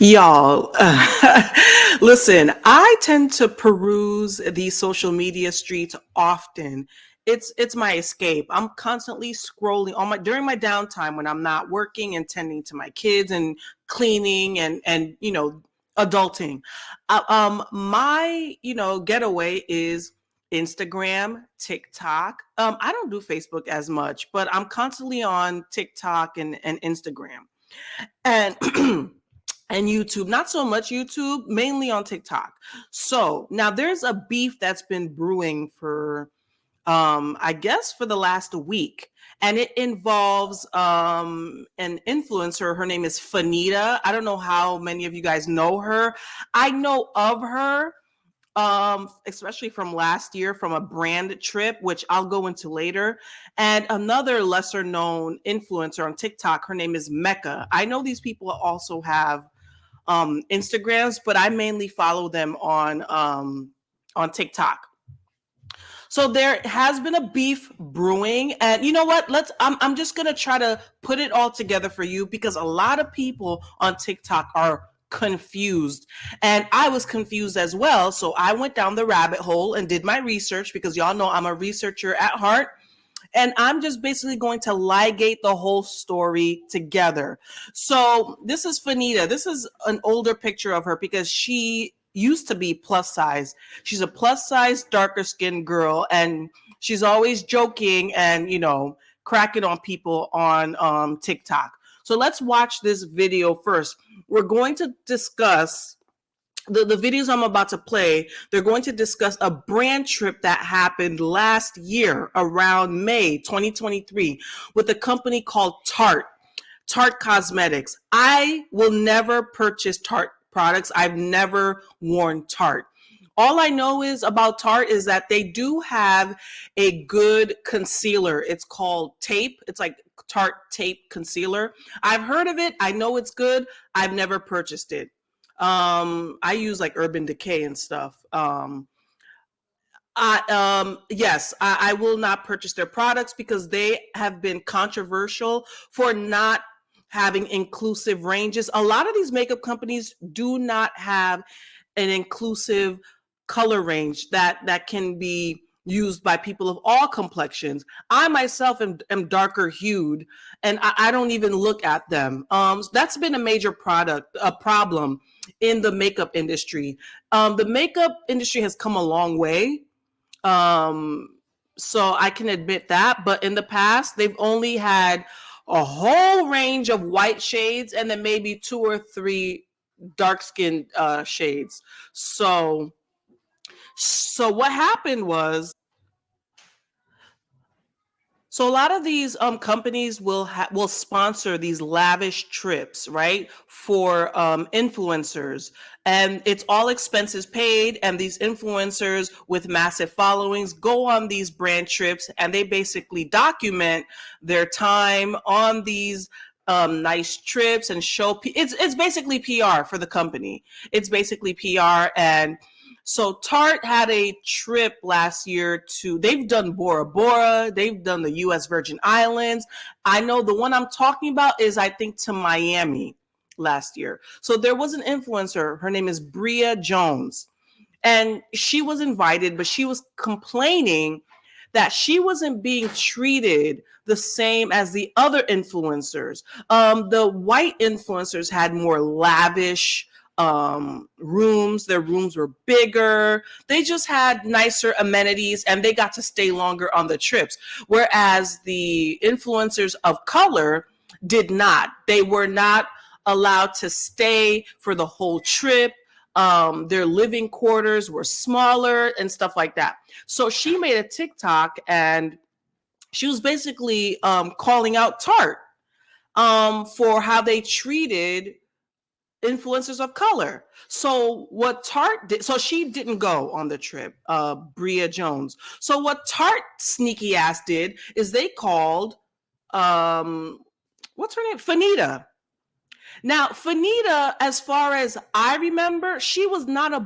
Y'all, listen, I tend to peruse these social media streets often. It's my escape. I'm constantly scrolling on my during my downtime when I'm not working and tending to my kids and cleaning and adulting. My getaway is Instagram, TikTok. I don't do Facebook as much, but I'm constantly on TikTok and Instagram. And and YouTube, not so much YouTube, mainly on TikTok. So now there's a beef that's been brewing for I guess for the last week. And it involves an influencer. Her name is Fannita. I don't know how many of you guys know her. I know of her, especially from last year from a brand trip, which I'll go into later. And another lesser known influencer on TikTok, her name is Mecca. I know these people also have Instagrams, but I mainly follow them on TikTok. So there has been a beef brewing, and you know what? I'm just gonna try to put it all together for you because a lot of people on TikTok are confused, and I was confused as well. So I went down the rabbit hole and did my research because y'all know I'm a researcher at heart. And I'm just basically going to ligate the whole story together. So this is Fannita. This is an older picture of her because she used to be plus size. She's a plus size, darker skinned girl, and she's always joking and cracking on people on TikTok. So let's watch this video first. We're going to discuss the videos I'm about to play. They're going to discuss a brand trip that happened last year around May 2023 with a company called Tarte Cosmetics. I will never purchase Tarte products. I've never worn Tarte. All I know is about Tarte is that they do have a good concealer. It's called Tape. It's like Tarte Tape Concealer. I've heard of it. I know it's good. I've never purchased it. I use like Urban Decay and stuff. Yes, I will not purchase their products because they have been controversial for not having inclusive ranges. A lot of these makeup companies do not have an inclusive color range that can be used by people of all complexions. I myself am darker hued, and I don't even look at them. That's been a major problem in the makeup industry. The makeup industry has come a long way. Um, so I can admit that, but in the past, they've only had a whole range of white shades and then maybe two or three dark skin shades. So what happened was, so a lot of these companies will sponsor these lavish trips, right, for influencers, and it's all expenses paid. And these influencers with massive followings go on these brand trips, and they basically document their time on these nice trips and show. It's basically PR for the company. It's basically PR. And so Tarte had a trip last year they've done Bora Bora, they've done the US Virgin Islands. I know the one I'm talking about is, I think, to Miami last year. So there was an influencer, her name is Bria Jones, and she was invited, but she was complaining that she wasn't being treated the same as the other influencers. The white influencers had more lavish rooms. Their rooms were bigger. They just had nicer amenities and they got to stay longer on the trips. Whereas the influencers of color did not. They were not allowed to stay for the whole trip. Their living quarters were smaller and stuff like that. So she made a TikTok and she was basically calling out Tarte for how they treated influencers of color. So what Tarte did, so she didn't go on the trip, Bria Jones. So what Tarte sneaky ass did is they called, what's her name? Fannita. Now, Fenita, as far as I remember, she was not a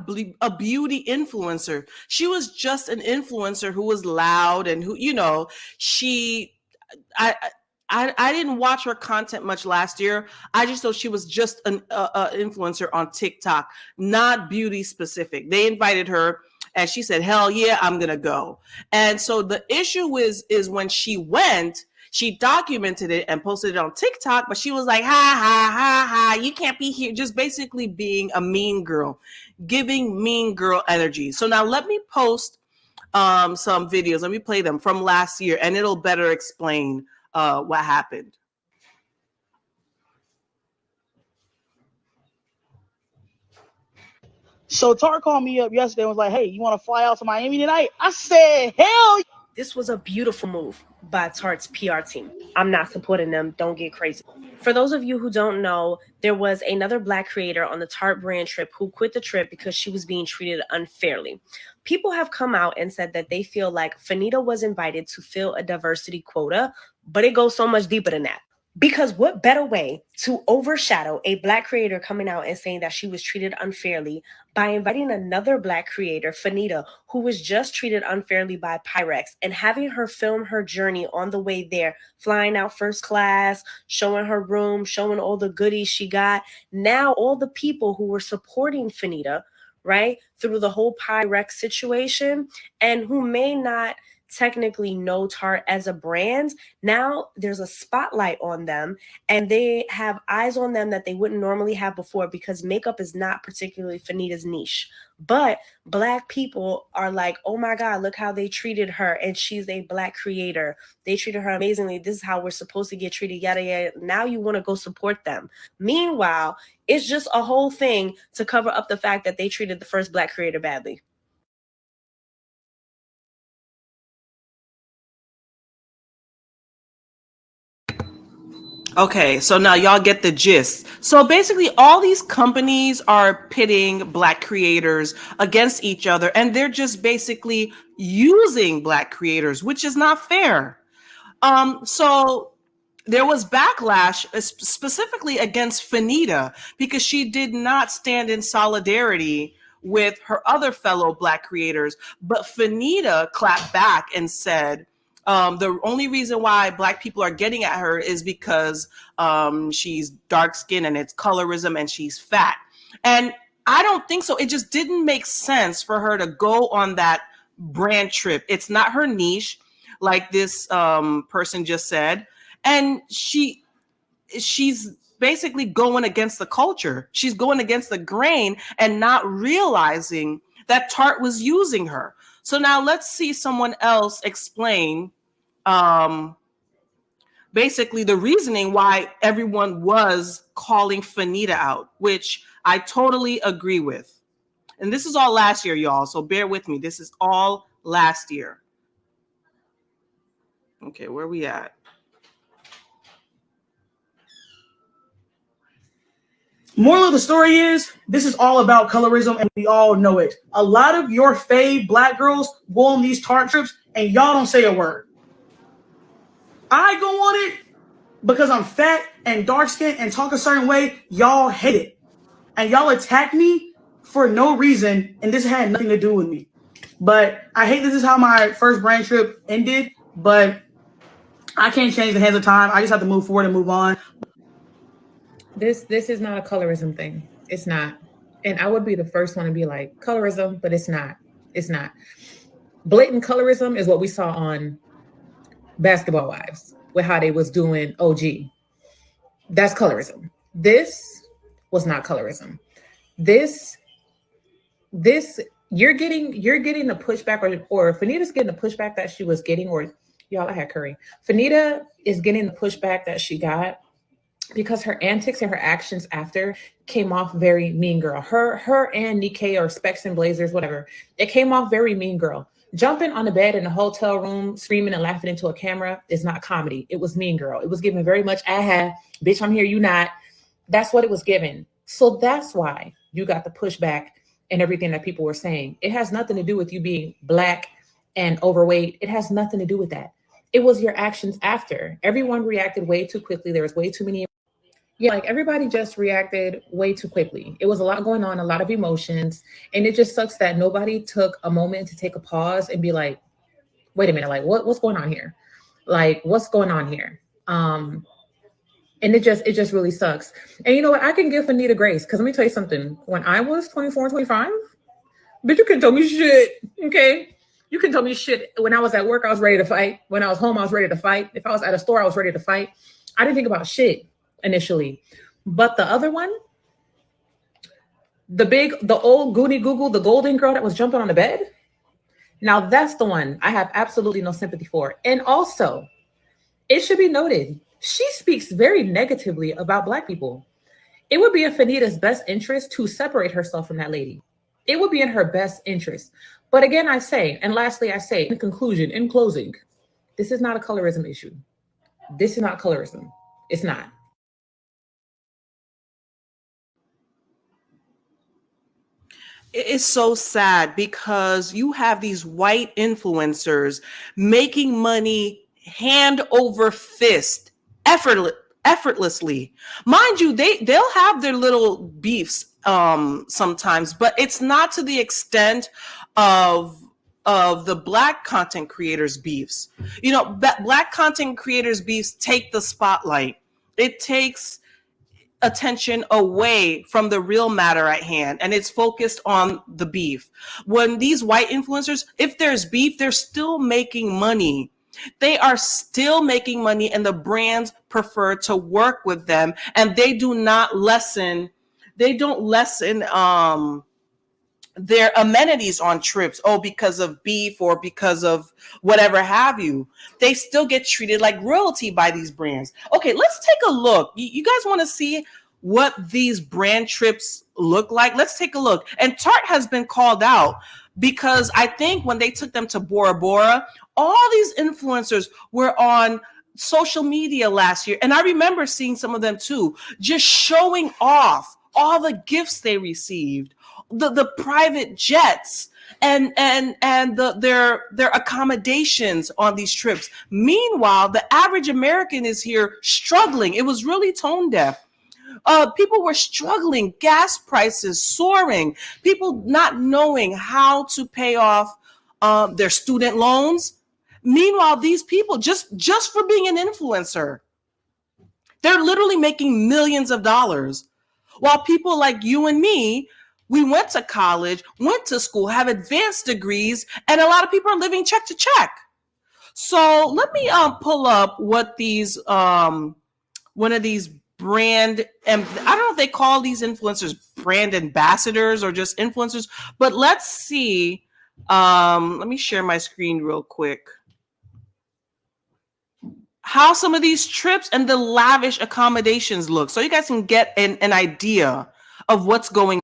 beauty influencer. She was just an influencer who was loud and who, she, I, I didn't watch her content much last year. I just thought she was just an influencer on TikTok, not beauty specific. They invited her, and she said, "Hell yeah, I'm gonna go." And so the issue is when she went, she documented it and posted it on TikTok, but she was like, "Ha ha ha ha, you can't be here," just basically being a mean girl, giving mean girl energy. So now let me post some videos. Let me play them from last year, and it'll better explain what happened. So Tarte called me up yesterday and was like, "Hey, you want to fly out to Miami tonight?" I said, "Hell yeah." This was a beautiful move by Tarte's PR team. I'm not supporting them. Don't get crazy. For those of you who don't know, there was another Black creator on the Tarte brand trip who quit the trip because she was being treated unfairly. People have come out and said that they feel like Fannita was invited to fill a diversity quota, but it goes so much deeper than that. Because what better way to overshadow a Black creator coming out and saying that she was treated unfairly by inviting another Black creator, Fannita, who was just treated unfairly by Pyrex, and having her film her journey on the way there, flying out first class, showing her room, showing all the goodies she got. Now all the people who were supporting Fannita, right, through the whole Pyrex situation, and who may not technically know Tarte as a brand, now there's a spotlight on them and they have eyes on them that they wouldn't normally have before, because makeup is not particularly Fannita's niche. But Black people are like, oh my God, look how they treated her, and she's a Black creator. They treated her amazingly. This is how we're supposed to get treated, yada yada. Now you want to go support them. Meanwhile, it's just a whole thing to cover up the fact that they treated the first Black creator badly. Okay, so now y'all get the gist. So basically, all these companies are pitting Black creators against each other, and they're just basically using Black creators, which is not fair. So there was backlash specifically against Fenita because she did not stand in solidarity with her other fellow Black creators. But Fenita clapped back and said, the only reason why Black people are getting at her is because she's dark skinned and it's colorism and she's fat. And I don't think so. It just didn't make sense for her to go on that brand trip. It's not her niche, like this person just said. And she's basically going against the culture. She's going against the grain and not realizing that Tarte was using her. So now let's see someone else explain basically the reasoning why everyone was calling Fannita out, which I totally agree with. And this is all last year, y'all, so bear with me. This is all last year. Okay, where we at? Moral of the story is, this is all about colorism, and we all know it. A lot of your fave Black girls go on these Tarte trips, and y'all don't say a word. I go on it because I'm fat and dark skinned and talk a certain way. Y'all hate it, and y'all attack me for no reason, and this had nothing to do with me. But I hate this is how my first brand trip ended, but I can't change the hands of time. I just have to move forward and move on. This is not a colorism thing. It's not. And I would be the first one to be like, colorism, but it's not. It's not. Blatant colorism is what we saw on Basketball Wives with how they was doing OG. That's colorism. This was not colorism. This you're getting the pushback, or Fenita's getting the pushback that she was getting, or y'all, I had curry. Fenita is getting the pushback that she got because her antics and her actions after came off very mean girl. Her and Nikkei, or Specs and Blazers, whatever, it came off very mean girl. Jumping on the bed in a hotel room, screaming and laughing into a camera is not comedy. It was mean girl. It was given very much, aha, bitch, I'm here, you not. That's what it was given. So that's why you got the pushback and everything that people were saying. It has nothing to do with you being Black and overweight. It has nothing to do with that. It was your actions after. Everyone reacted way too quickly. There was way too many. Yeah, like everybody just reacted way too quickly. It was a lot going on, a lot of emotions. And it just sucks that nobody took a moment to take a pause and be like, wait a minute, like what's going on here? Like, what's going on here? And it just really sucks. And you know what? I can give Fannita grace, because let me tell you something. When I was 24, 25, bitch, you can tell me shit. Okay. You can tell me shit. When I was at work, I was ready to fight. When I was home, I was ready to fight. If I was at a store, I was ready to fight. I didn't think about shit initially. But the other one, the old Goonie Google, the golden girl that was jumping on the bed. Now that's the one I have absolutely no sympathy for. And also, it should be noted, she speaks very negatively about Black people. It would be in Fenita's best interest to separate herself from that lady. It would be in her best interest. But again, I say, and lastly, I say, in conclusion, in closing, this is not a colorism issue. This is not colorism. It's not. It's so sad because you have these white influencers making money hand over fist, effortlessly. Mind you, they'll have their little beefs sometimes, but it's not to the extent of the Black content creators beefs. You know, Black content creators beefs take the spotlight. It takes attention away from the real matter at hand, and it's focused on the beef. When these white influencers, if there's beef, they're still making money. They are still making money, and the brands prefer to work with them, and they don't lessen their amenities on trips, because of beef or because of whatever have you. They still get treated like royalty by these brands. Okay, let's take a look. You guys want to see what these brand trips look like? Let's take a look. And Tarte has been called out because I think when they took them to Bora Bora, all these influencers were on social media last year, and I remember seeing some of them too, just showing off all the gifts they received, the private jets, and their accommodations on these trips. Meanwhile, the average American is here struggling. It was really tone deaf. People were struggling, gas prices soaring, people not knowing how to pay off their student loans. Meanwhile, these people, just for being an influencer, they're literally making millions of dollars. While people like you and me, we went to college, went to school, have advanced degrees, and a lot of people are living check to check. So let me pull up what these one of these brand, and I don't know if they call these influencers brand ambassadors or just influencers, but let's see. Let me share my screen real quick. How some of these trips and the lavish accommodations look, so you guys can get an idea of what's going on.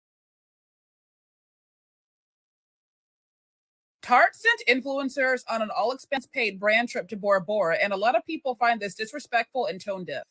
Tarte sent influencers on an all-expense-paid brand trip to Bora Bora, and a lot of people find this disrespectful and tone-deaf.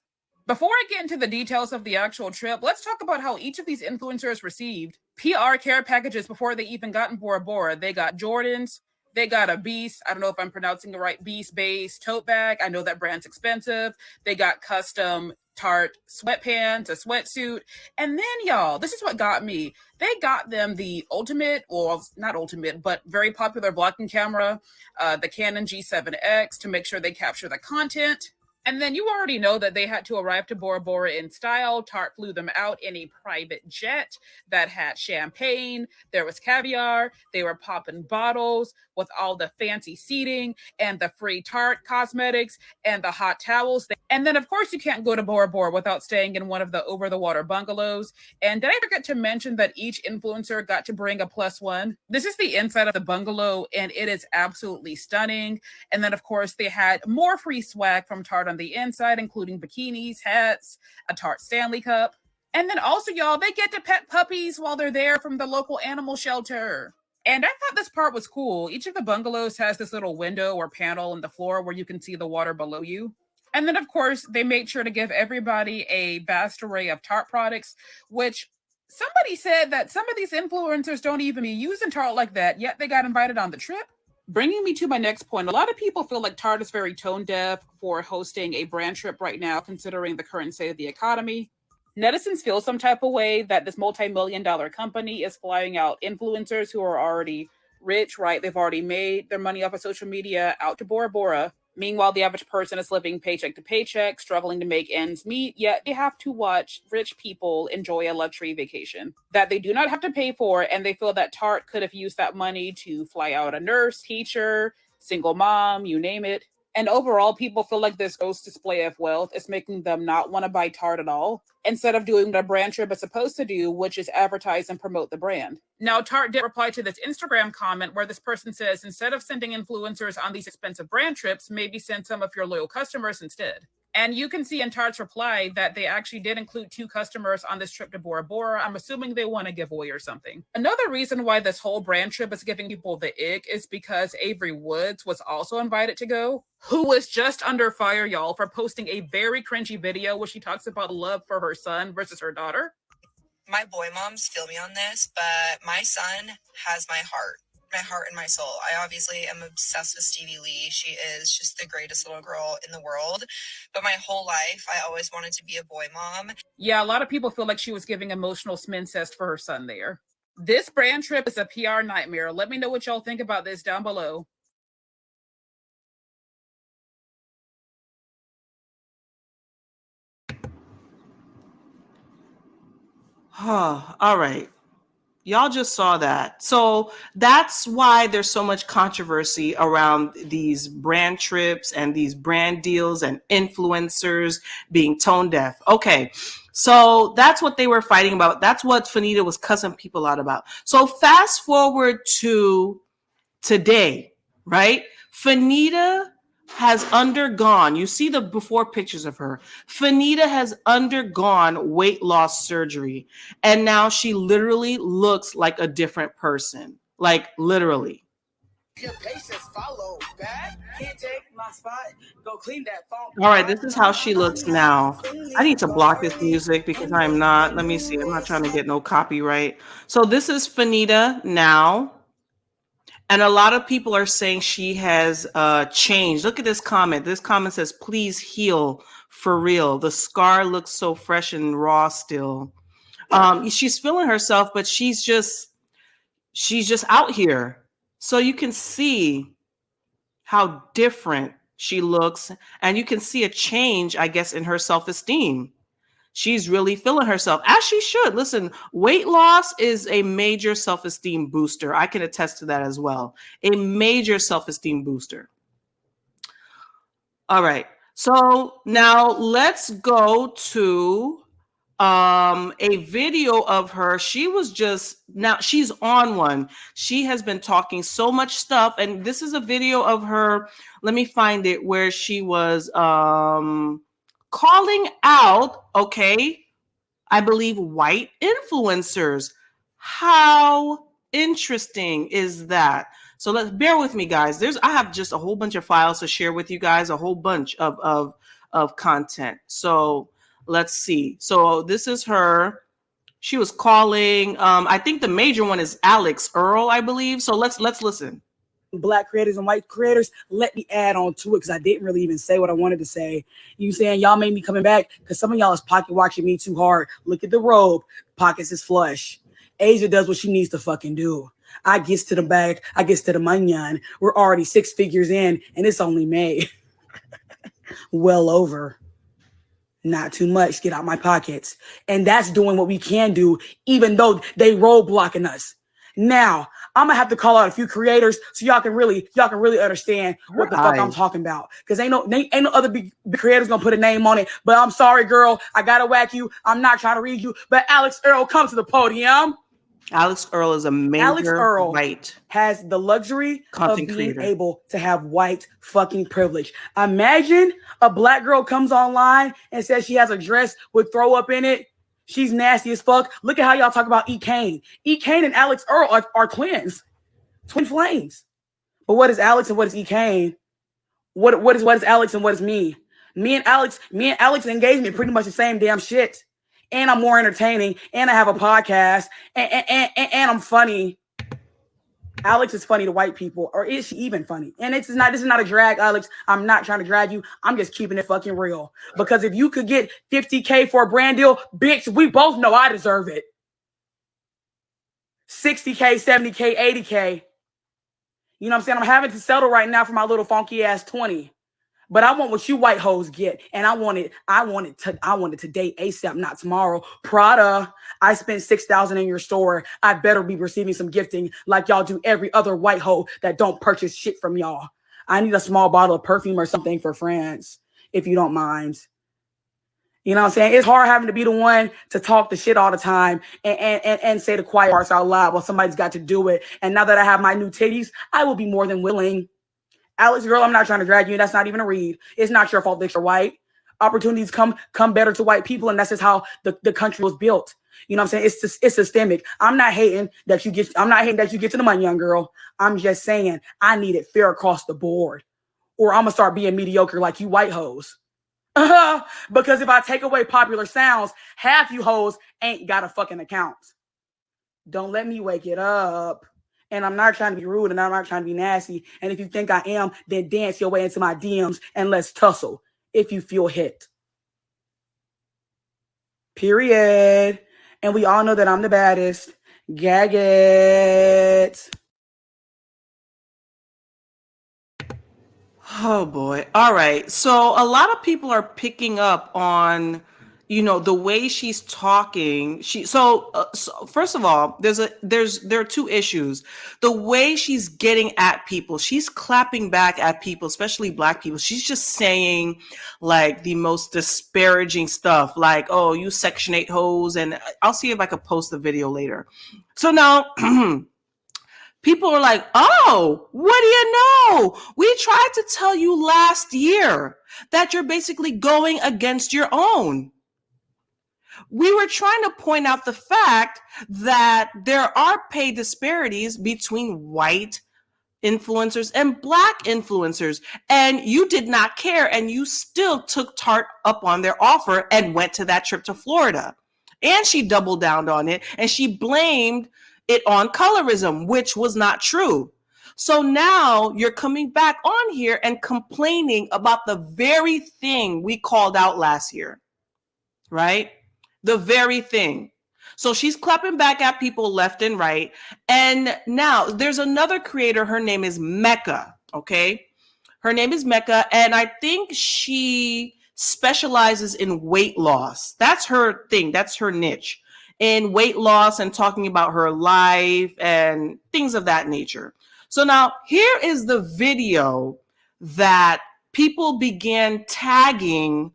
Before I get into the details of the actual trip, let's talk about how each of these influencers received PR care packages before they even got in Bora Bora. They got Jordans, they got a Beast, I don't know if I'm pronouncing the right, Beast base tote bag. I know that brand's expensive. They got custom Tarte sweatpants, a sweatsuit. And then, y'all, this is what got me. They got them the ultimate, or not ultimate, but very popular vlogging camera, the Canon G7X, to make sure they capture the content. And then you already know that they had to arrive to Bora Bora in style. Tarte flew them out in a private jet that had champagne. There was caviar. They were popping bottles with all the fancy seating and the free Tarte cosmetics and the hot towels. And then, of course, you can't go to Bora Bora without staying in one of the over-the-water bungalows. And did I forget to mention that each influencer got to bring a +1? This is the inside of the bungalow, and it is absolutely stunning. And then, of course, they had more free swag from Tarte on the inside, including bikinis, hats, a Tarte Stanley Cup. And then also, y'all, they get to pet puppies while they're there from the local animal shelter. And I thought this part was cool. Each of the bungalows has this little window or panel in the floor where you can see the water below you. And then, of course, they made sure to give everybody a vast array of Tarte products, which somebody said that some of these influencers don't even be using Tarte like that, yet they got invited on the trip. Bringing me to my next point, a lot of people feel like Tarte is very tone deaf for hosting a brand trip right now, considering the current state of the economy. Netizens feel some type of way that this multi-million-dollar company is flying out influencers who are already rich, right? They've already made their money off of social media out to Bora Bora. Meanwhile, the average person is living paycheck to paycheck, struggling to make ends meet, yet they have to watch rich people enjoy a luxury vacation that they do not have to pay for, and they feel that Tarte could have used that money to fly out a nurse, teacher, single mom, you name it. And overall, people feel like this gross display of wealth is making them not want to buy Tarte at all, instead of doing what a brand trip is supposed to do, which is advertise and promote the brand. Now, Tarte did reply to this Instagram comment where this person says, instead of sending influencers on these expensive brand trips, maybe send some of your loyal customers instead. And you can see in Tarte's reply that they actually did include 2 customers on this trip to Bora Bora. I'm assuming they want a giveaway or something. Another reason why this whole brand trip is giving people the ick is because Avery Woods was also invited to go, who was just under fire, y'all, for posting a very cringy video where she talks about love for her son versus her daughter. My boy moms feel me on this, but my son has my heart and my soul. I obviously am obsessed with Stevie Lee. She is just the greatest little girl in the world. But my whole life, I always wanted to be a boy mom. Yeah, a lot of people feel like she was giving emotional smincest for her son there. This brand trip is a PR nightmare. Let me know what y'all think about this down below. All right. Y'all just saw that. So that's why there's so much controversy around these brand trips and these brand deals and influencers being tone deaf. Okay, so that's what they were fighting about. That's what Fannita was cussing people out about. So fast forward to today, right? Fannita has undergone, you see the before pictures of her. Fannita has undergone weight loss surgery, and now she literally looks like a different person. Like literally. All right, this is how she looks now. I need to block this music because I'm not, let me see, I'm not trying to get no copyright. So this is Fannita now. And a lot of people are saying she has changed. Look at this comment. This comment says, please heal for real. The scar looks so fresh and raw still. She's feeling herself, but she's just out here. So you can see how different she looks. And you can see a change, I guess, in her self-esteem. She's really feeling herself, as she should. Listen, weight loss is a major self-esteem booster. I can attest to that as well. A major self-esteem booster. All right. So now let's go to a video of her. She was just, now she's on one. She has been talking so much stuff. And this is a video of her. Let me find it, where she was calling out, okay, I believe, white influencers. How interesting is that? So let's bear with me, guys. I have just a whole bunch of files to share with you guys, a whole bunch of content. So let's see. So this is her. She was calling. I think the major one is Alex Earl, I believe. So let's listen. Black creators and white creators, let me add on to it because I didn't really even say what I wanted to say. You saying y'all made me coming back because some of y'all is pocket watching me too hard. Look at the robe. Pockets is flush. Asia does what she needs to fucking do. I gets to the bag. I gets to the manyan. We're already 6 figures in and it's only May. Well over. Not too much. Get out my pockets. And that's doing what we can do even though they roadblocking us. Now, I'm gonna have to call out a few creators so y'all can really understand what the fuck I'm talking about. Because ain't no other big creators gonna put a name on it. But I'm sorry, girl. I gotta whack you. I'm not trying to read you. But Alex Earl, come to the podium. Alex Earl is a major Alex Earl white has the luxury of being creator. able to have white fucking privilege. Imagine a black girl comes online and says she has a dress with throw up in it. She's nasty as fuck. Look at how y'all talk about E. Kane. E. Kane and Alex Earl are twins. Twin flames. But what is Alex and what is E. Kane? What is Alex and what is me? Me and Alex engagement pretty much the same damn shit. And I'm more entertaining. And I have a podcast. And I'm funny. Alex is funny to white people, or is she even funny? And this is not a drag, Alex. I'm not trying to drag you. I'm just keeping it fucking real. Because if you could get 50K for a brand deal, bitch, we both know I deserve it. 60K, 70K, 80K. You know what I'm saying? I'm having to settle right now for my little funky ass 20. But I want what you white hoes get, and I want it today, ASAP, not tomorrow. Prada, I spent $6,000 in your store. I better be receiving some gifting like y'all do every other white hoe that don't purchase shit from y'all. I need a small bottle of perfume or something for France, if you don't mind. You know what I'm saying? It's hard having to be the one to talk the shit all the time and say the quiet parts out loud while somebody's got to do it. And now that I have my new titties, I will be more than willing. Alex, girl, I'm not trying to drag you. That's not even a read. It's not your fault that you're white. Opportunities come better to white people, and that's just how the country was built. You know what I'm saying? It's systemic. I'm not hating that you get to the money, young girl. I'm just saying I need it fair across the board, or I'm gonna start being mediocre like you white hoes. Because if I take away popular sounds, half you hoes ain't got a fucking account. Don't let me wake it up. And I'm not trying to be rude and I'm not trying to be nasty. And if you think I am, then dance your way into my DMs and let's tussle if you feel hit. Period. And we all know that I'm the baddest. Gag it. Oh boy. All right. So a lot of people are picking up on, the way she's talking. So first of all, there are two issues. The way she's getting at people, she's clapping back at people, especially Black people. She's just saying like the most disparaging stuff, like, "Oh, you Section 8 hoes," and I'll see if I could post the video later. So now people are like, "Oh, what do you know? We tried to tell you last year that you're basically going against your own. We were trying to point out the fact that there are pay disparities between white influencers and Black influencers, and you did not care, and you still took Tarte up on their offer and went to that trip to Florida." And she doubled down on it, and she blamed it on colorism, which was not true. So now you're coming back on here and complaining about the very thing we called out last year, right? The very thing. So she's clapping back at people left and right. And now there's another creator. Her name is Mecca. Okay. Her name is Mecca. And I think she specializes in weight loss. That's her thing. That's her niche, in weight loss and talking about her life and things of that nature. So now here is the video that people began tagging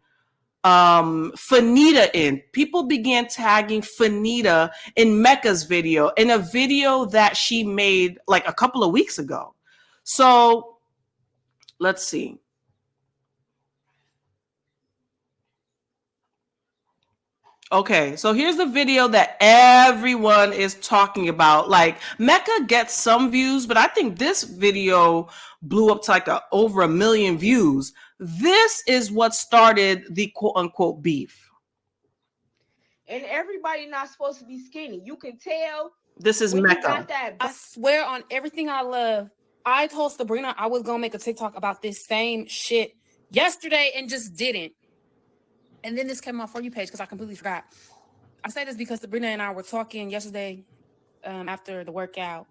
Fannita in. People began tagging Fannita in Mecca's video, in a video that she made like a couple of weeks ago. So let's see. Okay, so here's the video that everyone is talking about. Like, Mecca gets some views, but I think this video blew up to like over 1 million views. This is what started the quote unquote beef. And everybody not supposed to be skinny. You can tell. This is when Mecca. You got that. I swear on everything I love, I told Sabrina I was gonna make a TikTok about this same shit yesterday and just didn't. And then this came on my For You page because I completely forgot. I say this because Sabrina and I were talking yesterday after the workout.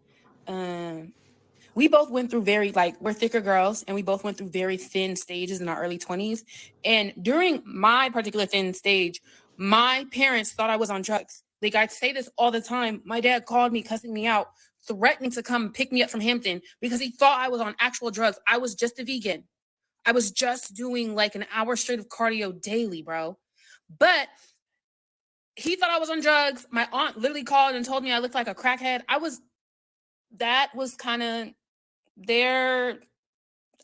We both went through we're thicker girls, and we both went through very thin stages in our early 20s. And during my particular thin stage, my parents thought I was on drugs. Like, I say this all the time. My dad called me, cussing me out, threatening to come pick me up from Hampton because he thought I was on actual drugs. I was just a vegan. I was just doing like an hour straight of cardio daily, bro. But he thought I was on drugs. My aunt literally called and told me I looked like a crackhead. That was kind of there.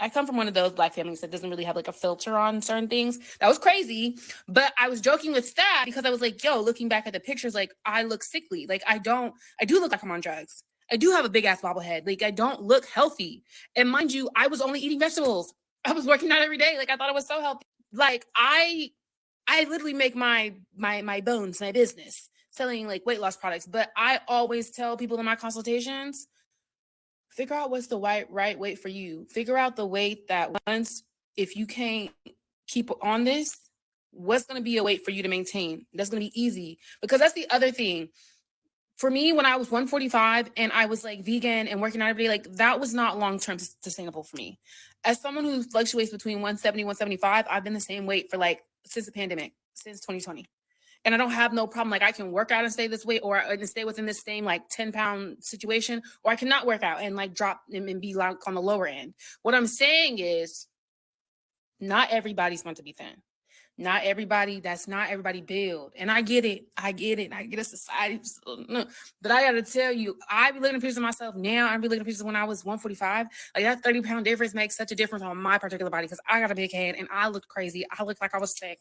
I come from one of those Black families that doesn't really have like a filter on certain things. That was crazy. But I was joking with Stat because I was like, yo, looking back at the pictures, like, I look sickly. Like, I do look like I'm on drugs. I do have a big ass bobblehead. Like, I don't look healthy. And mind you, I was only eating vegetables. I was working out every day. Like, I thought it was so healthy. Like, I literally make my bones my business selling like weight loss products. But I always tell people in my consultations, figure out what's the right weight for you. Figure out the weight that if you can't keep on this, what's going to be a weight for you to maintain? That's going to be easy. Because that's the other thing. For me, when I was 145 and I was like vegan and working out every day, like that was not long-term sustainable for me. As someone who fluctuates between 170, 175, I've been the same weight for like since the pandemic, since 2020. And I don't have no problem. Like I can work out and stay this weight, or stay within this same like 10-pound situation, or I cannot work out and like drop and be like on the lower end. What I'm saying is not everybody's meant to be thin. Not everybody, that's not everybody build. And I get it. I get a society. But I gotta tell you, I be looking at pictures of myself now. I be looking at pictures when I was 145. Like that 30-pound difference makes such a difference on my particular body because I got a big head and I look crazy. I look like I was sick.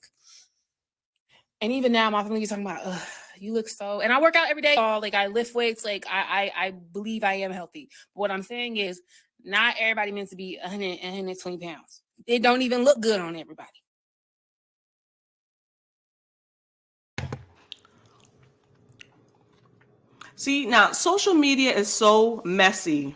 And even now, my family is talking about, you look so, and I work out every day. Like I lift weights. Like I believe I am healthy. But what I'm saying is not everybody meant to be 100, 120 pounds. It don't even look good on everybody. See, now social media is so messy.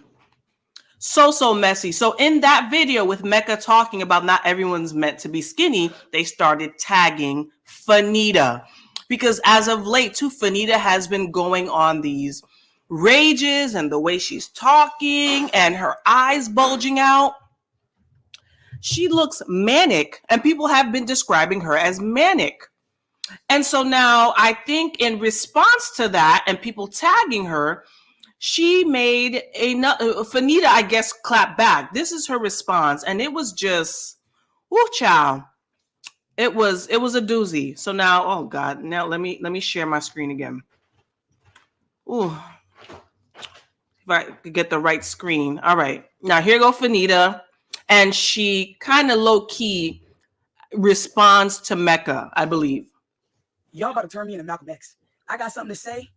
So messy. So in that video with Mecca talking about not everyone's meant to be skinny, they started tagging Fannita. Because as of late, too, Fannita has been going on these rages and the way she's talking and her eyes bulging out. She looks manic, and people have been describing her as manic. And so now I think in response to that and people tagging her, she made Fannita, I guess, clap back. This is her response. And it was just, woo, child. It was a doozy. So now, oh God, now let me share my screen again. Ooh. If I could get the right screen. All right. Now here go Fannita. And she kind of low-key responds to Mecca, I believe. Y'all about to turn me into Malcolm X. I got something to say,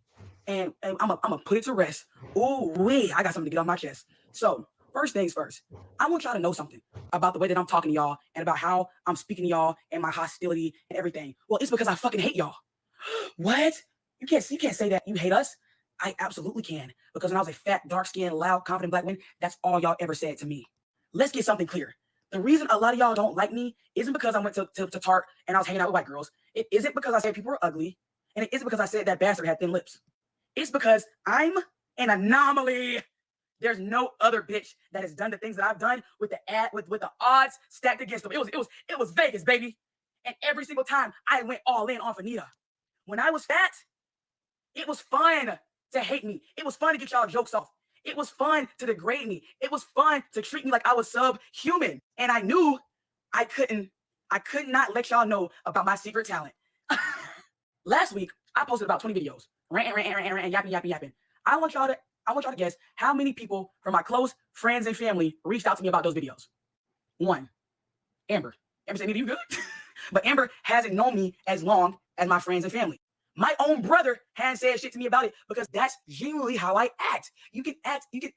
and I'm gonna put it to rest. Ooh, wee, I got something to get off my chest. So, first things first, I want y'all to know something about the way that I'm talking to y'all and about how I'm speaking to y'all and my hostility and everything. Well, it's because I fucking hate y'all. What? You can't say that you hate us. I absolutely can, because when I was a fat, dark-skinned, loud, confident black woman, that's all y'all ever said to me. Let's get something clear. The reason a lot of y'all don't like me isn't because I went to Tarte and I was hanging out with white girls. It isn't because I said people were ugly. And it isn't because I said that bastard had thin lips. It's because I'm an anomaly. There's no other bitch that has done the things that I've done with the odds stacked against them. It was Vegas, baby. And every single time I went all in on Fannita. When I was fat, it was fun to hate me. It was fun to get y'all jokes off. It was fun to degrade me. It was fun to treat me like I was subhuman. And I knew I could not let y'all know about my secret talent. Last week, I posted about 20 videos. Ranting, yapping. I want y'all to guess how many people from my close friends and family reached out to me about those videos. 1, Amber. Amber said, "Nita, you good?" But Amber hasn't known me as long as my friends and family. My own brother hasn't said shit to me about it because that's genuinely how I act. You can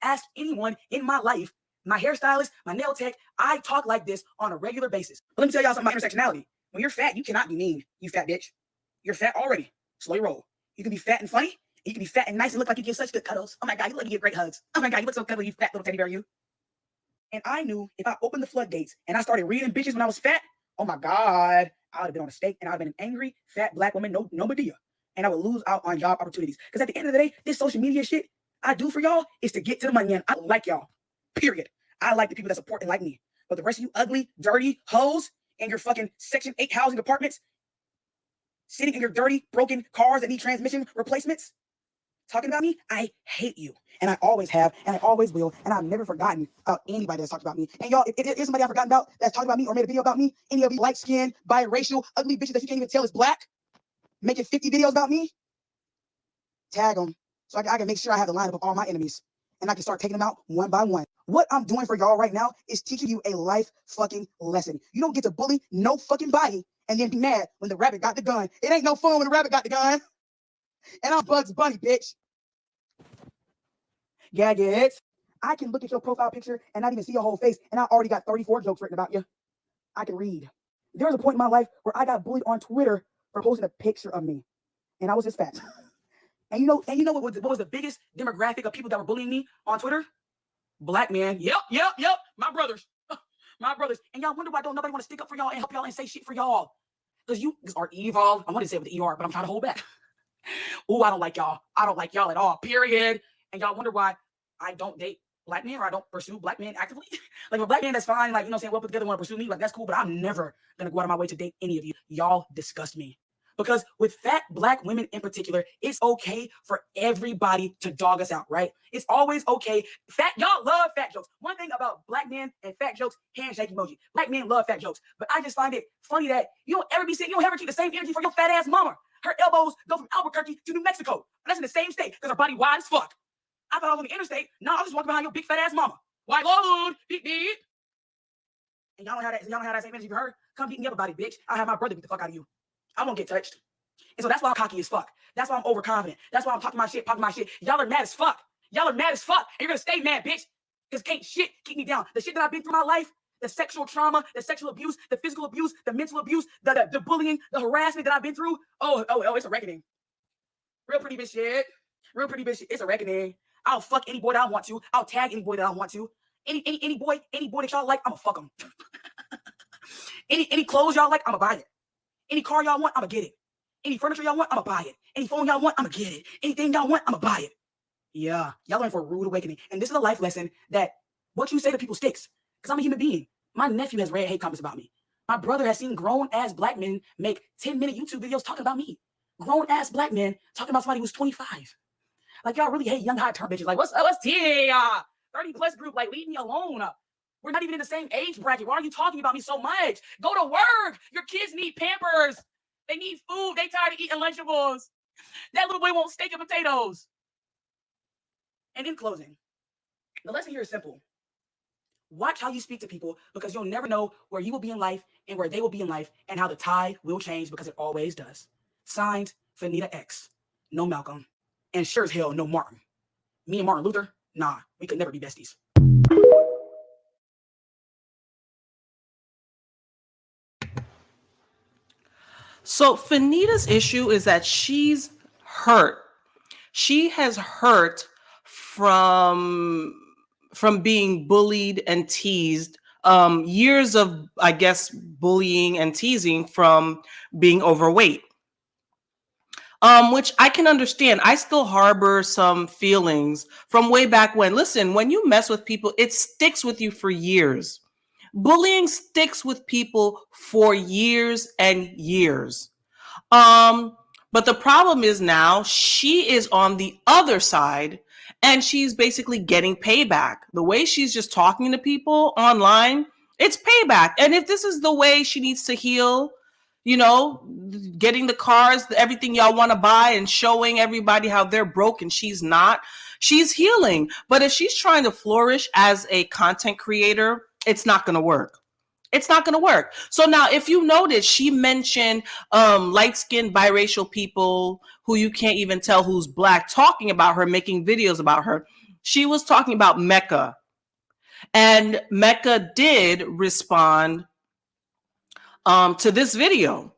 ask anyone in my life, my hairstylist, my nail tech. I talk like this on a regular basis. But let me tell y'all something about intersectionality. When you're fat, you cannot be mean, you fat bitch. You're fat already. Slow your roll. You can be fat and funny. And you can be fat and nice and look like you give such good cuddles. Oh my God, you look like you give great hugs. Oh my God, you look so cuddly, you fat little teddy bear, you. And I knew if I opened the floodgates and I started reading bitches when I was fat, oh my God, I would have been on a stake and I would have been an angry, fat black woman, no Medea. And I would lose out on job opportunities. Because at the end of the day, this social media shit I do for y'all is to get to the money. And I like y'all, period. I like the people that support and like me. But the rest of you ugly, dirty hoes in your fucking Section 8 housing apartments, sitting in your dirty, broken cars that need transmission replacements, talking about me, I hate you. And I always have, and I always will. And I've never forgotten about anybody that's talked about me. And y'all, if there's somebody I've forgotten about that's talked about me or made a video about me, any of you light-skinned, biracial, ugly bitches that you can't even tell is black, making 50 videos about me, tag them so I can make sure I have the lineup of all my enemies and I can start taking them out one by one. What I'm doing for y'all right now is teaching you a life fucking lesson. You don't get to bully no fucking body and then be mad when the rabbit got the gun. It ain't no fun when the rabbit got the gun. And I'm Bugs Bunny, bitch. Gag it. I can look at your profile picture and not even see your whole face, and I already got 34 jokes written about you. I can read. There was a point in my life where I got bullied on Twitter for posting a picture of me, and I was just fat. And you know what was the biggest demographic of people that were bullying me on Twitter? Black man. Yep. My brothers. My brothers. And y'all wonder why don't nobody want to stick up for y'all and help y'all and say shit for y'all. Because you are evil. I want to say it with the ER, but I'm trying to hold back. Ooh, I don't like y'all. I don't like y'all at all, period. And y'all wonder why I don't date black men or I don't pursue black men actively. Like, if a black man that's fine, like, you know what I'm saying, well put together, want to pursue me, like, that's cool, but I'm never going to go out of my way to date any of you. Y'all disgust me. Because with fat black women in particular, it's okay for everybody to dog us out, right? It's always okay. Y'all love fat jokes. One thing about black men and fat jokes, handshake emoji. Black men love fat jokes. But I just find it funny that you don't ever keep the same energy for your fat ass mama. Her elbows go from Albuquerque to New Mexico. But that's in the same state because her body wide as fuck. I thought I was on the interstate. No, I was just walking behind your big fat ass mama. White load, beep beep. And y'all don't have that same energy for her. Come beat me up about it, bitch. I'll have my brother beat the fuck out of you. I won't get touched. And so that's why I'm cocky as fuck. That's why I'm overconfident. That's why I'm talking my shit, popping my shit. Y'all are mad as fuck. Y'all are mad as fuck. And you're gonna stay mad, bitch. Because can't shit keep me down. The shit that I've been through in my life, the sexual trauma, the sexual abuse, the physical abuse, the mental abuse, the bullying, the harassment that I've been through. Oh, it's a reckoning. Real pretty bitch shit. Real pretty bitch shit. It's a reckoning. I'll fuck any boy that I want to. I'll tag any boy that I want to. Any boy that y'all like, I'ma fuck them. any clothes y'all like, I'ma buy it. Any car y'all want, I'ma get it. Any furniture y'all want, I'ma buy it. Any phone y'all want, I'ma get it. Anything y'all want, I'ma buy it. Yeah, y'all learn for a rude awakening. And this is a life lesson that what you say to people sticks. Because I'm a human being. My nephew has read hate comments about me. My brother has seen grown-ass black men make 10-minute YouTube videos talking about me. Grown-ass black men talking about somebody who's 25. Like, y'all really hate young, high-turn bitches. Like, what's TA? 30-plus group, like, leave me alone. We're not even in the same age bracket. Why are you talking about me so much? Go to work. Your kids need Pampers. They need food. They tired of eating Lunchables. That little boy wants steak and potatoes. And in closing, the lesson here is simple. Watch how you speak to people because you'll never know where you will be in life and where they will be in life and how the tide will change because it always does. Signed, Fannita X. No Malcolm. And sure as hell, no Martin. Me and Martin Luther, nah, we could never be besties. So Fenita's issue is that she's hurt. She has hurt from being bullied and teased. Years of, I guess, bullying and teasing from being overweight. Which I can understand. I still harbor some feelings from way back when. Listen, when you mess with people, it sticks with you for years. Bullying sticks with people for years and years. But the problem is now she is on the other side and she's basically getting payback. The way she's just talking to people online, it's payback. And if this is the way she needs to heal, you know, getting the cars, everything y'all want to buy and showing everybody how they're broke and she's not, she's healing. But if she's trying to flourish as a content creator, it's not going to work. It's not going to work. So now, if you notice, she mentioned light-skinned biracial people who you can't even tell who's black talking about her, making videos about her. She was talking about Mecca. And Mecca did respond to this video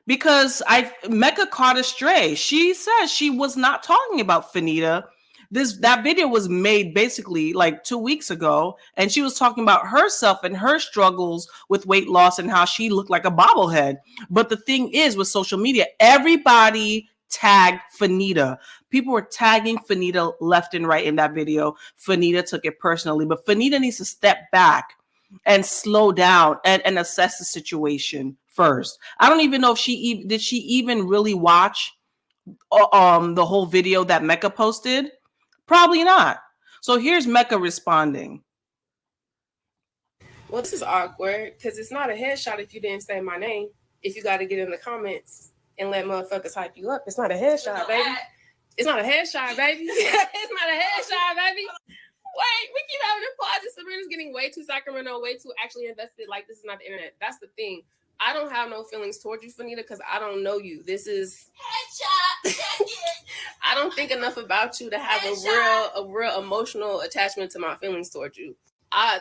because Mecca caught a stray. She says she was not talking about Fannita. That video was made basically like 2 weeks ago, and she was talking about herself and her struggles with weight loss and how she looked like a bobblehead. But the thing is, with social media, everybody tagged Fannita. People were tagging Fannita left and right in that video. Fannita took it personally, but Fannita needs to step back and slow down and assess the situation first. I don't even know if she even really watch the whole video that Mecca posted. Probably not. So here's Mecca responding. Well, this is awkward because it's not a headshot if you didn't say my name. If you got to get in the comments and let motherfuckers hype you up, it's not a headshot, baby. It's not a headshot, baby. It's not a headshot, baby. Wait, we keep having applause. Sabrina's getting way too Sacramento, way too actually invested. Like, this is not the internet. That's the thing. I don't have no feelings towards you, Fannita, because I don't know you. This is headshot. I don't think enough about you to have a real emotional attachment to my feelings towards you.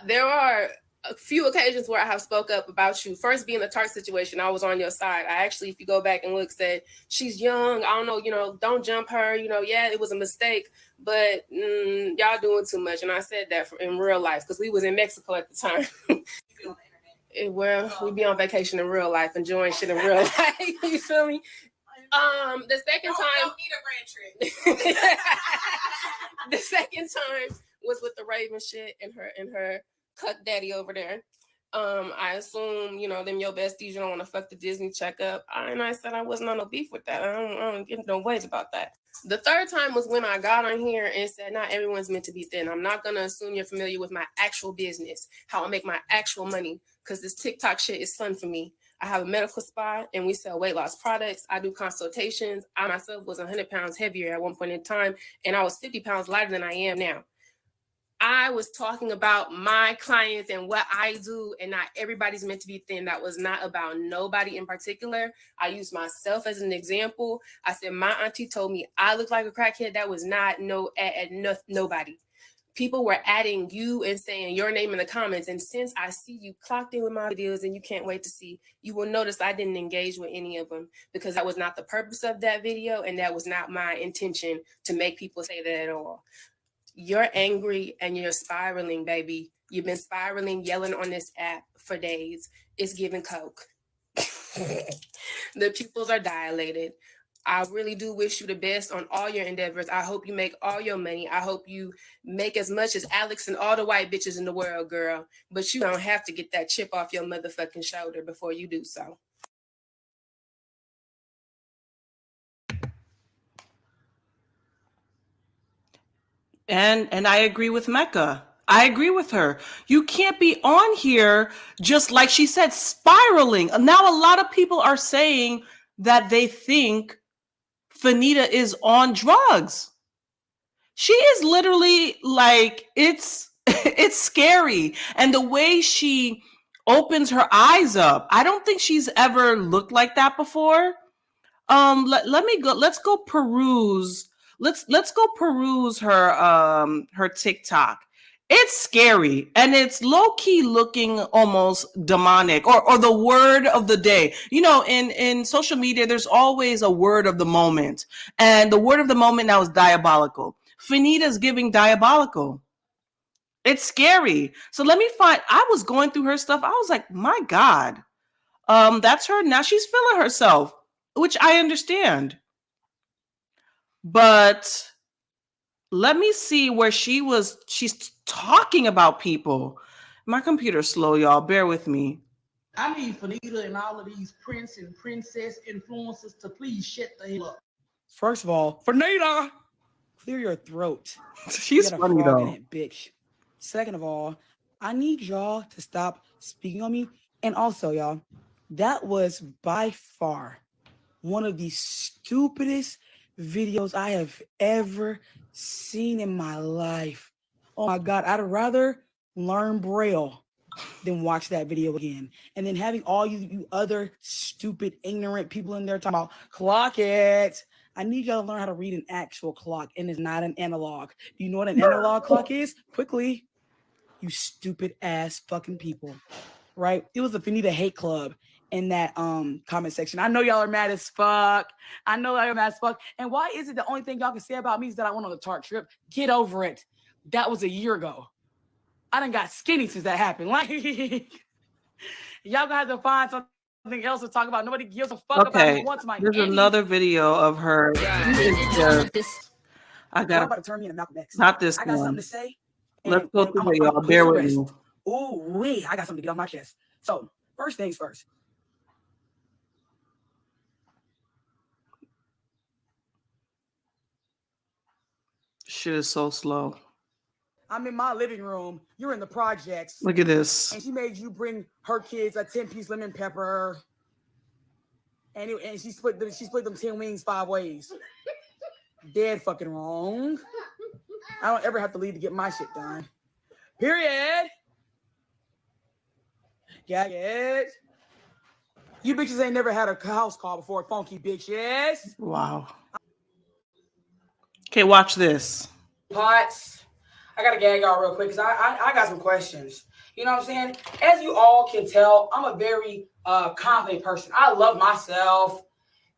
There are a few occasions where I have spoke up about you. First being the Tarte situation, I was on your side. I actually, if you go back and look, said she's young. I don't know, don't jump her. Yeah, it was a mistake, but y'all doing too much. And I said that in real life because we was in Mexico at the time. Well, we be on vacation in real life, enjoying shit in real life. You feel me? The second time, don't need a brand trick. the second time was with the Raven shit and her cuck daddy over there. I assume, you know, them your besties, you don't want to fuck the Disney checkup. And I said I wasn't on no beef with that. I don't get no ways about that. The third time was when I got on here and said, not everyone's meant to be thin. I'm not going to assume you're familiar with my actual business, how I make my actual money, because this TikTok shit is fun for me. I have a medical spa and we sell weight loss products. I do consultations. I myself was 100 pounds heavier at one point in time, and I was 50 pounds lighter than I am now. I was talking about my clients and what I do, and not everybody's meant to be thin. That was not about nobody in particular. I used myself as an example. I said, my auntie told me I look like a crackhead. That was not nobody. People were adding you and saying your name in the comments. And since I see you clocked in with my videos and you can't wait to see, you will notice I didn't engage with any of them because that was not the purpose of that video. And that was not my intention to make people say that at all. You're angry and you're spiraling, baby. You've been spiraling, yelling on this app for days. It's giving coke. The pupils are dilated. I really do wish you the best on all your endeavors. I hope you make all your money. I hope you make as much as Alex and all the white bitches in the world, girl. But you don't have to get that chip off your motherfucking shoulder before you do so. And I agree with Mecca. I agree with her. You can't be on here just like she said, spiraling. Now a lot of people are saying that they think Fannita is on drugs. She is literally like, it's scary. And the way she opens her eyes up, I don't think she's ever looked like that before. Let me go. Let's go peruse. Let's go peruse her TikTok. It's scary and it's low key looking almost demonic, or the word of the day. You know, in social media, there's always a word of the moment, and the word of the moment now is diabolical. Fenita's giving diabolical. It's scary. So let me find. I was going through her stuff. I was like, my God, that's her. Now she's feeling herself, which I understand. But let me see where she's talking about people. My computer's slow, y'all. Bear with me. I need Fannita and all of these prince and princess influencers to please shut the hell up. First of all, Fannita, clear your throat. She's funny though. It, bitch. Second of all, I need y'all to stop speaking on me. And also, y'all, that was by far one of the stupidest videos I have ever seen in my life. Oh my God, I'd rather learn Braille than watch that video again. And then having all you other stupid, ignorant people in there talking about clock it. I need y'all to learn how to read an actual clock, and it's not an analog. Do you know what an analog clock is? Quickly, you stupid ass fucking people, right? It was a Fannita hate club in that comment section. I know y'all are mad as fuck. I know y'all are mad as fuck. And why is it the only thing y'all can say about me is that I went on the Tarte trip? Get over it. That was a year ago. I done got skinny since that happened. Like, y'all gonna have to find something else to talk about. Nobody gives a fuck about me once. My There's another video of her. I got about to turn me into Malcolm X. Not this I got one. something to say. Let's go through it, y'all. Bear with me. Ooh, wait, I got something to get off my chest. So, first things first. Shit is so slow. I'm in my living room. You're in the projects. Look at this. And she made you bring her kids a 10-piece lemon pepper. And she split them 10 wings 5 ways. Dead fucking wrong. I don't ever have to leave to get my shit done. Period. Gag it. You bitches ain't never had a house call before, funky bitches. Wow. Okay, watch this. Pots. I gotta gag y'all real quick because I got some questions. You know what I'm saying? As you all can tell, I'm a very confident person. I love myself,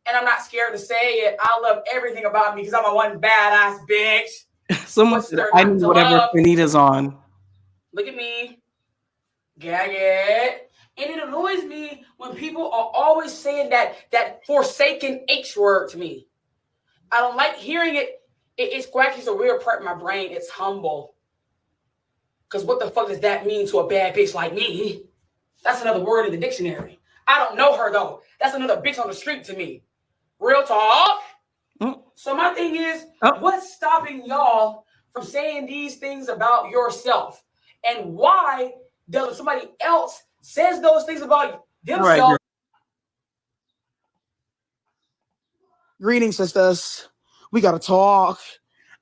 and I'm not scared to say it. I love everything about me because I'm a one badass bitch. Someone said, I need whatever Fenita's on. Look at me. Gag it. And it annoys me when people are always saying that forsaken H word to me. I don't like hearing it. It scratches a weird part of my brain. It's humble. Because what the fuck does that mean to a bad bitch like me? That's another word in the dictionary. I don't know her, though. That's another bitch on the street to me. Real talk. So my thing is, what's stopping y'all from saying these things about yourself? And why does somebody else says those things about themselves? Right. Greetings, sisters. We got to talk.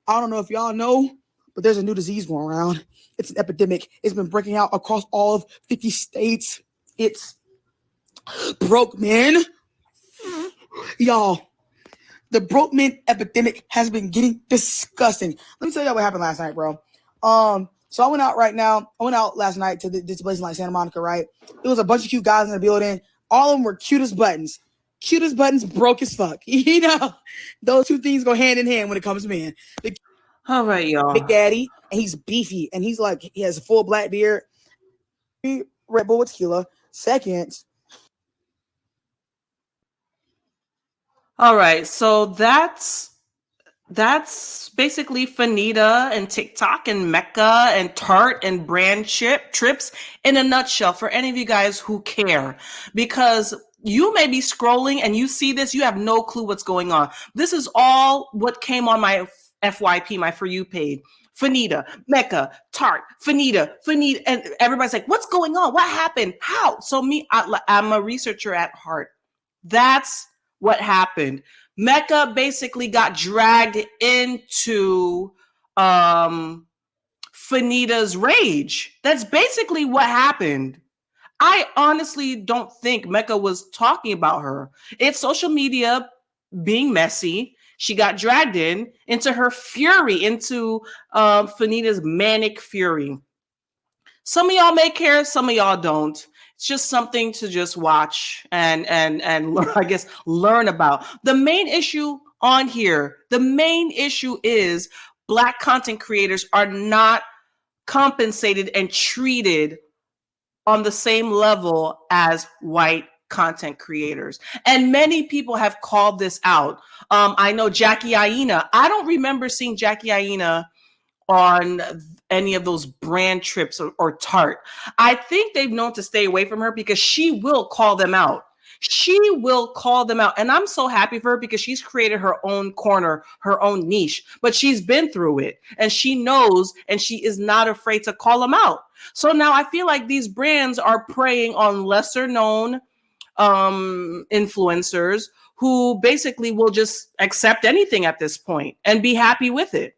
I don't know if y'all know, but there's a new disease going around. It's an epidemic. It's been breaking out across all of 50 states. It's broke men. Y'all, the broke men epidemic has been getting disgusting. Let me tell y'all what happened last night, bro. So I went out last night to this place in like Santa Monica, right? There was a bunch of cute guys in the building. All of them were cute as buttons. Cute as buttons, broke as fuck. You know, those two things go hand in hand when it comes to men. All right, y'all. Big Daddy, and he's beefy, and he's like, he has a full black beard. Red Bull with tequila. Second. All right, so that's basically Fannita and TikTok and Mecca and Tarte and brand trips in a nutshell for any of you guys who care, because you may be scrolling and you see this, you have no clue what's going on. This is all what came on my FYP, my For You page. Fannita, Mecca, Tarte, Fannita, and everybody's like, what's going on? What happened? How? So I'm a researcher at heart. That's what happened. Mecca basically got dragged into Fannita's rage. That's basically what happened. I honestly don't think Mecca was talking about her. It's social media being messy. She got dragged into her fury, into Fannita's manic fury. Some of y'all may care, some of y'all don't. It's just something to just watch and learn, I guess, learn about. The main issue on here, is Black content creators are not compensated and treated on the same level as white content creators. And many people have called this out. I know Jackie Aina. I don't remember seeing Jackie Aina on any of those brand trips or Tarte. I think they've known to stay away from her because she will call them out. She will call them out. And I'm so happy for her because she's created her own corner, her own niche, but she's been through it and she knows, and she is not afraid to call them out. So now I feel like these brands are preying on lesser known influencers who basically will just accept anything at this point and be happy with it.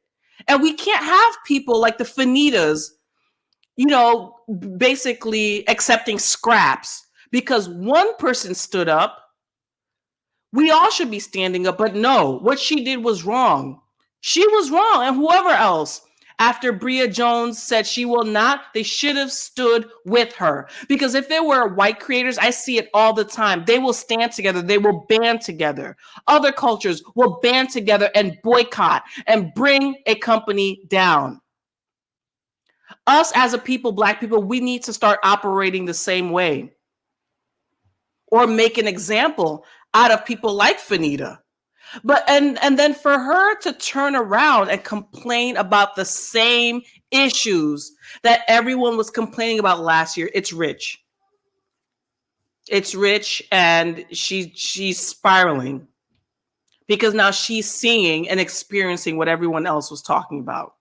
And we can't have people like the Fannitas, basically accepting scraps because one person stood up. We all should be standing up, but no, what she did was wrong. She was wrong. And whoever else, after Bria Jones said she will not, they should have stood with her. Because if there were white creators, I see it all the time. They will stand together. They will band together. Other cultures will band together and boycott and bring a company down. Us as a people, Black people, we need to start operating the same way. Or make an example out of people like Fannita. But and then for her to turn around and complain about the same issues that everyone was complaining about last year, it's rich. It's rich, and she's spiraling because now she's seeing and experiencing what everyone else was talking about.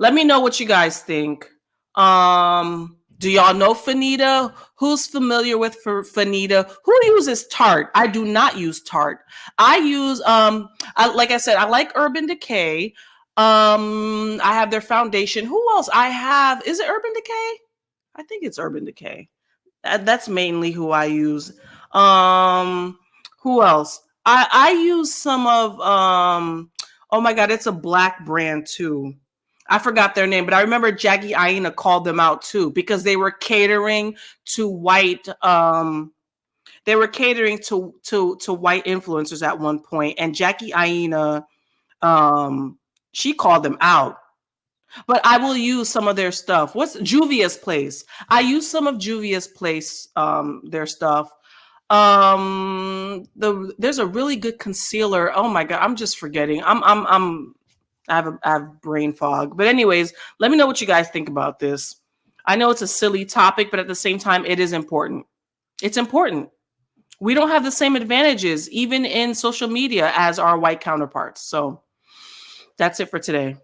Let me know what you guys think. Do y'all know Fannita? Who's familiar with Fannita? Who uses Tarte? I do not use Tarte. I use, like I said, I like Urban Decay. I have their foundation. Who else? I have, is it Urban Decay? I think it's Urban Decay. That's mainly who I use. Who else? I use some of, oh my God, it's a Black brand too. I forgot their name, but I remember Jackie Aina called them out too because they were catering to white. They were catering to white influencers at one point, and Jackie Aina, she called them out. But I will use some of their stuff. What's Juvia's Place? I use some of Juvia's Place, their stuff. There's a really good concealer. Oh my god, I'm just forgetting. I have brain fog. But anyways, let me know what you guys think about this. I know it's a silly topic, but at the same time, it is important. It's important. We don't have the same advantages, even in social media, as our white counterparts. So that's it for today.